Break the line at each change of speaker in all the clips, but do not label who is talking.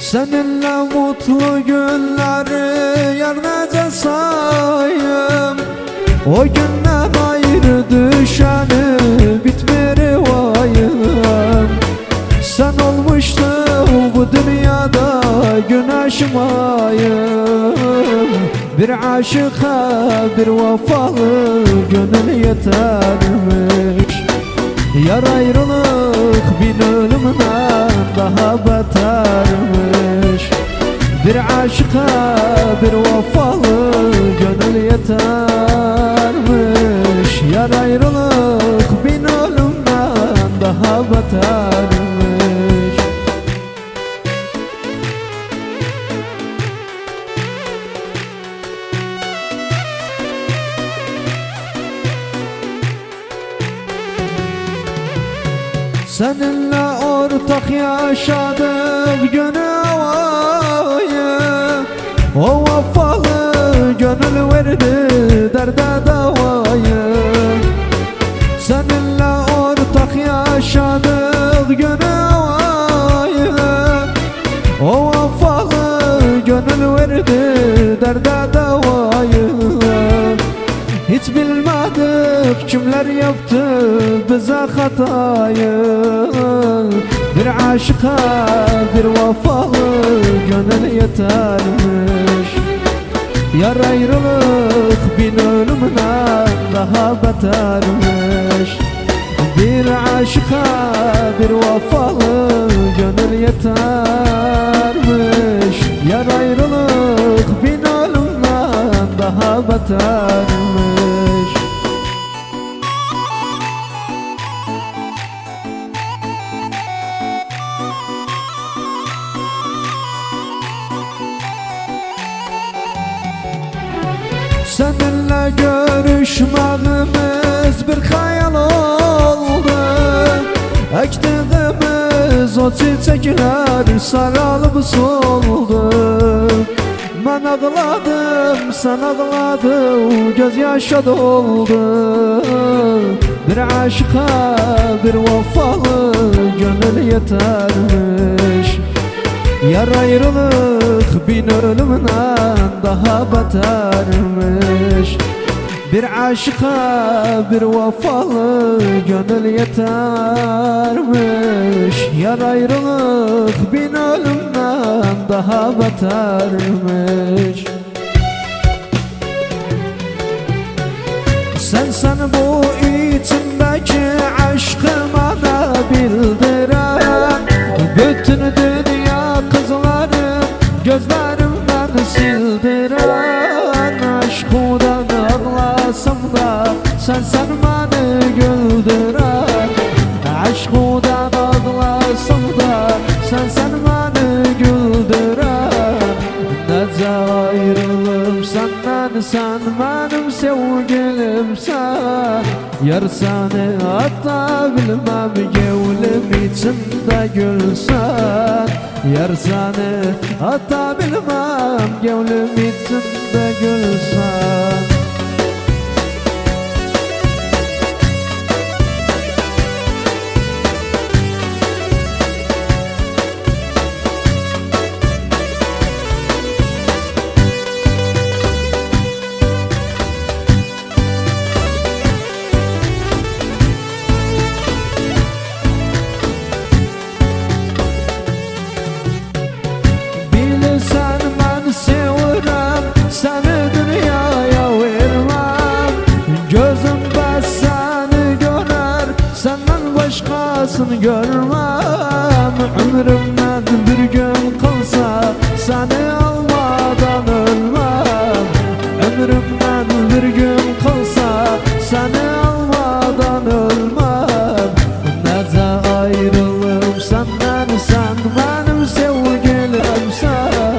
Seninle mutlu günleri yerine sayayım. O günden ayrı düşeni bitmir vayım. Sen olmuştun bu dünyada güneşim ayım. Bir aşıka bir vefalı gönül yetermiş. Yar ayrılık bin ölümden daha betermiş. Bir aşıka bir vefalı gönül yetermiş. Yar ayrılık bin ölümden daha betermiş. Seninle ortak yaşadık gönül havayı. O vefalı gönül verdi derde davayı. Seninle ortak yaşadık gönül havayı. O vefalı gönül verdi derde davayı. Hiç bilmedik kimler yaptı bize hatayı. Bir aşıka bir vefalı gönül yetermiş. Yar ayrılık bin ölümden daha betermiş. Bir aşıka bir vefalı gönül yetermiş. Yar ayrılık bin ölümden daha betermiş. Seninle görüşmemiz bir hayal oldu. Ektiğimiz o çiçekler sararıp soldu. Ben ağladım, sen ağladın, gözyaşı doldu. Bir aşıka bir vefalı gönül yetermiş. Yar ayrılık bin ölümden daha betermiş. Bir aşıka bir vefalı gönül yetermiş. Yar ayrılık bin ölümden daha betermiş. Sen bu içimdeki aşkı bana bildiren, bütün dünya kızları gözlerimden sildiren. Aşkıdan ağlasam da sen beni güldüren. Aşkıdan ağlasam da sen beni güldüren. Nece ayrılım senden, sen benim sevgilimsen. Yar seni hatta bilmem gevlim içinde gülsen. Yar seni hatta bilmem gevlim içinde gülsen. Seni dünyaya vermem. Gözümde seni görer, senden başkasını görmem. Ömrümden bir gün kalsa seni almadan ölmem. Ömrümden bir gün kalsa seni almadan ölmem. Nece ayrılım senden, sen benim sevgilimsen.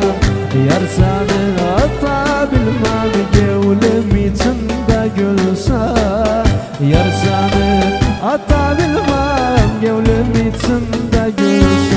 Yar seni hatta bilmem gevlim içinde gülsen. Yar seni hatta bilmem gevlim içinde gülsen.